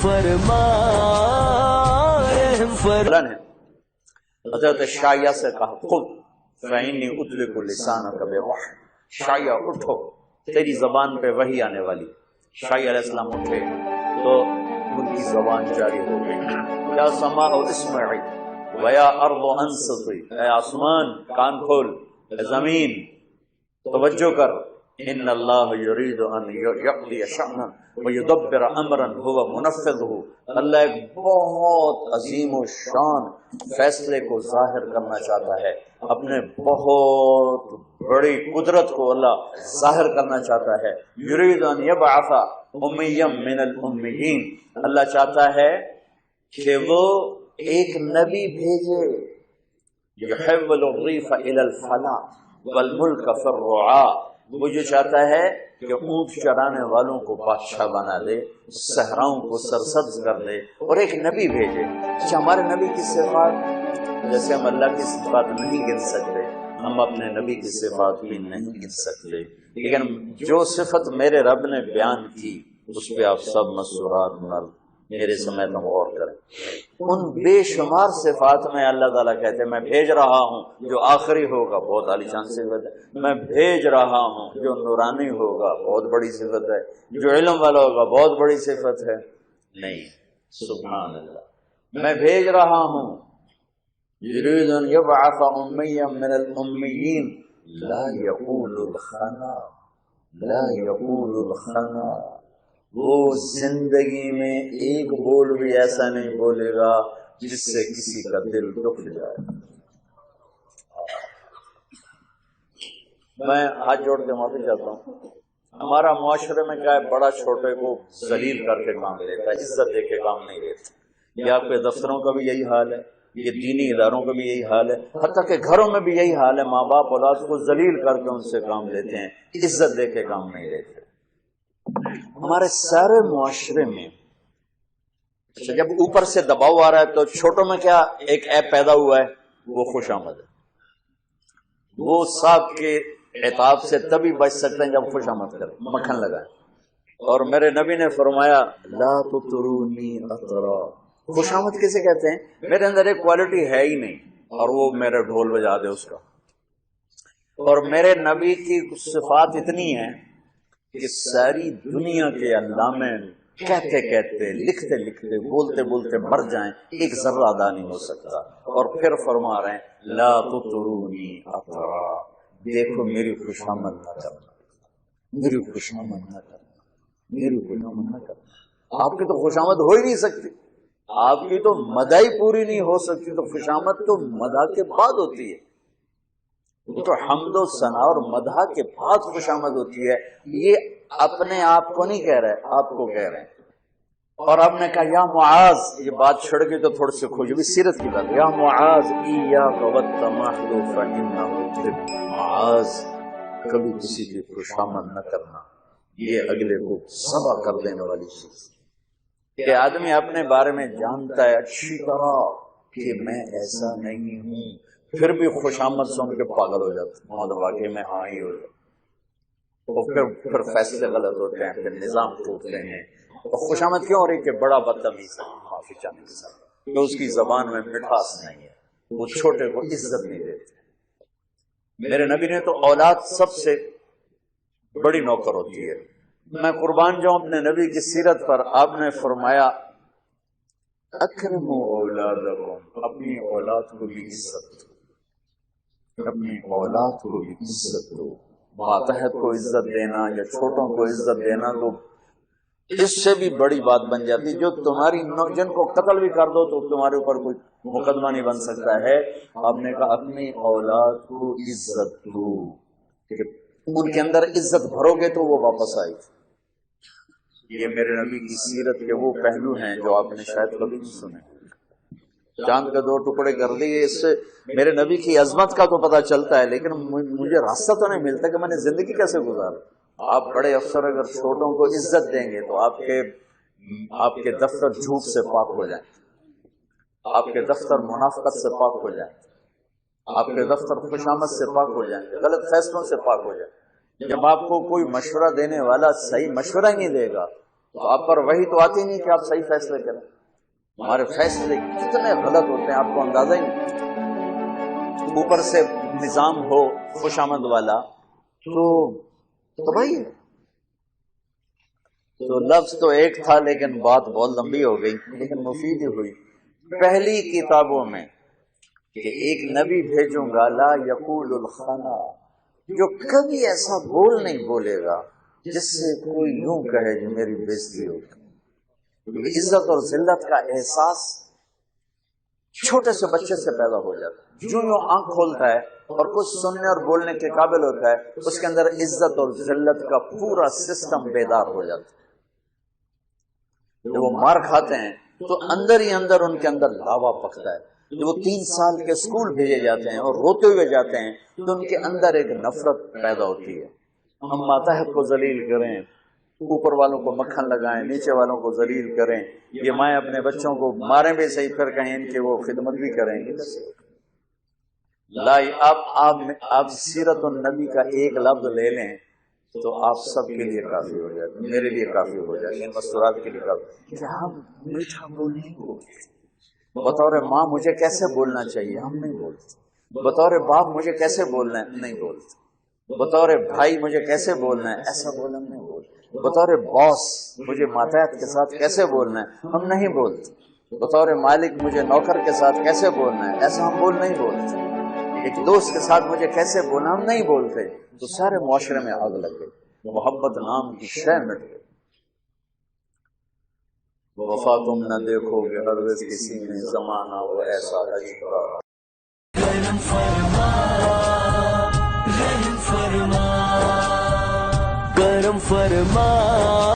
فرما حضرت شایہ سے کہا خود فَإِنِّي أُدْرِكُ لِسَانَكَ بِالْوَحْيِ، شایہ اٹھو تیری زبان پہ وحی آنے والی۔ شایہ علیہ السلام اٹھے تو ان کی زبان جاری ہو گئی، یا سماء اسمعی ویا ارض انصتی، اے آسمان کان کھول، اے زمین توجہ کر، ان اللہ یرید ان یقضی شأنا ویدبر امرا هو منفذہ، اللہ ایک بہت عظیم و شان فیصلے کو ظاہر کرنا چاہتا ہے، اپنے بہت بڑی قدرت کو اللہ ظاہر کرنا چاہتا ہے۔ یرید ان یبعث امیا من الامیین، اللہ چاہتا ہے کہ وہ ایک نبی بھیجے، یحول الریف الی الفلاح والملک فی الرعاء، وہ جو چاہتا ہے کہ اونٹ چرانے والوں کو بادشاہ بنا دے، صحراؤں کو سرسبز کر دے، اور ایک نبی بھیجے۔ اچھا، ہمارے نبی کی صفات، جیسے ہم اللہ کی صفات نہیں گن سکتے، ہم اپنے نبی کی صفات بھی نہیں گن سکتے، لیکن جو صفت میرے رب نے بیان کی اس پہ آپ سب مسورات میرے سمیت غور کریں۔ ان بے شمار صفات میں اللہ تعالیٰ کہتے ہیں میں بھیج رہا ہوں جو آخری ہوگا، بہت عالی شان صفت ہے، میں بھیج رہا ہوں جو نورانی ہوگا، بہت بڑی صفت ہے، جو علم والا ہوگا، بہت بڑی صفت ہے، نہیں، سبحان اللہ، میں بھیج رہا ہوں، یرید ان یبعث امیا من الامیین لا یقول الخنا، لا یقول الخنا، وہ زندگی میں ایک بول بھی ایسا نہیں بولے گا جس سے کسی کا دل دکھ جائے۔ میں ہاتھ جوڑ کے معافی چاہتا ہوں، ہمارا معاشرے میں کیا ہے، بڑا چھوٹے کو ذلیل کر کے کام لیتا ہے، عزت دے کے کام نہیں لیتا۔ یہ آپ کے دفتروں کا بھی یہی حال ہے، یہ دینی اداروں کا بھی یہی حال ہے، حتیٰ کہ گھروں میں بھی یہی حال ہے، ماں باپ اولاد کو ذلیل کر کے ان سے کام لیتے ہیں، عزت دے کے کام نہیں لیتے۔ ہمارے سارے معاشرے میں جب اوپر سے دباؤ آ رہا ہے تو چھوٹوں میں کیا ایک عیب پیدا ہوا ہے، وہ خوش آمد ہے، وہ صاحب کے عتاب سے تبھی بچ سکتے ہیں جب خوش آمد کریں، مکھن لگائیں۔ اور میرے نبی نے فرمایا لا تطرونی اطرا، خوش آمد کسے کہتے ہیں؟ میرے اندر ایک کوالٹی ہے ہی نہیں اور وہ میرے ڈھول بجا دے اس کا۔ اور میرے نبی کی صفات اتنی ہیں کہ ساری دنیا کے علامے کہتے کہتے، لکھتے لکھتے، بولتے بولتے مر جائیں، ایک ذرہ ادا نہیں ہو سکتا۔ اور پھر فرما رہے ہیں لا تطرونی اطرا، دیکھو میری خوشامد نہ کرنا، میری خوشامد نہ کرنا، میری خوشامد نہ کرنا۔ آپ کی تو خوشامد ہو ہی نہیں سکتی، آپ کی تو مدائی پوری نہیں ہو سکتی، تو خوشامد تو مدح کے بعد ہوتی ہے، وہ تو حمد و ثنا اور مدح کے بعد خوشامد ہوتی ہے۔ یہ اپنے آپ کو نہیں کہہ رہے، آپ کو کہہ رہے ہیں۔ اور آپ نے کہا یا معاذ، یہ بات چھڑ گئی تو تھوڑی سی خوشی، سیرت کی بات، یا معاذ ایاک والتماحل فانہ طب، معاذ کبھی کسی کی خوشامد نہ کرنا، یہ اگلے کو صبا کر دینے والی چیز کہ آدمی اپنے بارے میں جانتا ہے اچھی طرح کہ میں ایسا نہیں ہوں، پھر بھی خوشامد سن کے پاگل ہو جاتا ہے، واقعی میں ہاں ہی ہو جاتا، اور پھر فیصلے غلط ہوتے ہیں، پھر نظام ٹوٹتے ہیں۔ اور خوشامد کیوں ہو رہی کہ بڑا بدتمیز ہے، معافی چاہنے کے ساتھ، کہ اس کی زبان میں مٹھاس نہیں ہے، وہ چھوٹے کو عزت نہیں دیتے۔ میرے نبی نے تو اولاد سب سے بڑی نوکر ہوتی ہے، میں قربان جاؤں اپنے نبی کی سیرت پر۔ آپ نے فرمایا اکرموا اولادکم، اپنی اولاد کو بھی عزت دو، اپنی اولاد کو بھی عزت دو۔ ماتحت کو عزت دینا یا چھوٹوں کو عزت دینا تو اس سے بھی بڑی بات بن جاتی، جو تمہاری جن کو قتل بھی کر دو تو تمہارے اوپر کوئی مقدمہ نہیں بن سکتا ہے۔ آپ نے کہا اپنی اولاد کو عزت دو، کہ ان کے اندر عزت بھرو گے تو وہ واپس آئے گی۔ یہ میرے نبی کی سیرت کے وہ پہلو ہیں جو آپ نے شاید کبھی نہیں سنے۔ چاند کے دو ٹکڑے کر دیے، اس سے میرے نبی کی عظمت کا تو پتہ چلتا ہے، لیکن مجھے راستہ تو نہیں ملتا کہ میں نے زندگی کیسے گزارا۔ آپ بڑے افسر اگر چھوٹوں کو عزت دیں گے تو آپ کے دفتر جھوٹ سے پاک ہو جائیں، آپ کے دفتر منافقت سے پاک ہو جائیں، آپ کے دفتر خوشامد سے پاک ہو جائیں، غلط فیصلوں سے پاک ہو جائیں۔ جب آپ کو کوئی مشورہ دینے والا صحیح مشورہ ہی نہیں دے گا تو آپ پر وہی تو آتی نہیں کہ آپ صحیح فیصلے کریں. ہمارے فیصلے کتنے غلط ہوتے ہیں آپ کو اندازہ ہی نہیں. اوپر سے نظام ہو خوش آمد والا تو بھائی تو لفظ تو ایک تھا لیکن بات بہت لمبی ہو گئی لیکن مفید ہی ہوئی. پہلی کتابوں میں کہ ایک نبی بھیجوں گا لا یقول الخنا، جو کبھی ایسا بول نہیں بولے گا جس سے کوئی یوں کہے کہ میری بےزتی ہوگی. عزت اور ذلت کا احساس چھوٹے سے بچے سے پیدا ہو جاتا ہے. جو یوں آنکھ کھولتا ہے اور کچھ سننے اور بولنے کے قابل ہوتا ہے اس کے اندر عزت اور ذلت کا پورا سسٹم بیدار ہو جاتا ہے. جب وہ مار کھاتے ہیں تو اندر ہی اندر ان کے اندر لاوا پکتا ہے. جب وہ 3 سال کے اسکول بھیجے جاتے ہیں اور روتے ہوئے جاتے ہیں تو ان کے اندر ایک نفرت پیدا ہوتی ہے. ہم ماتحت کو ذلیل کریں، اوپر والوں کو مکھن لگائیں، نیچے والوں کو ذلیل کریں. یہ مائیں اپنے بچوں کو ماریں بھی صحیح پھر کہیں ان کے وہ خدمت بھی کریں گے. آپ سیرت النبی کا ایک لفظ لے لیں تو آپ سب کے لیے کافی ہو جائے گا، میرے لیے کافی ہو جائے گا، ان مستورات کے لیے کافی. کہ ہم میٹھا بولیں گے. بطور ماں مجھے کیسے بولنا چاہیے ہم نہیں بولتے. بطور باپ مجھے کیسے بولنا ہے نہیں بولتے. بطور بھائی مجھے کیسے بولنا ہے ایسا بولنا نہیں بولتے. بطور باس مجھے ماتحت کے ساتھ کیسے بولنا ہے ہم نہیں بولتے. بطور مالک مجھے نوکر کے ساتھ کیسے بولنا ہے ایسا ہم نہیں بولتے. ایک دوست کے ساتھ مجھے کیسے بولنا ہم نہیں بولتے. تو سارے معاشرے میں آگ لگ گئی، محبت نام کی شے مٹ گئی. وفا تم نہ دیکھو گے ہرگز کسی میں، زمانہ وہ ایسا عجیب رہا. رحم فرما، رحم فرما، کرم فرما.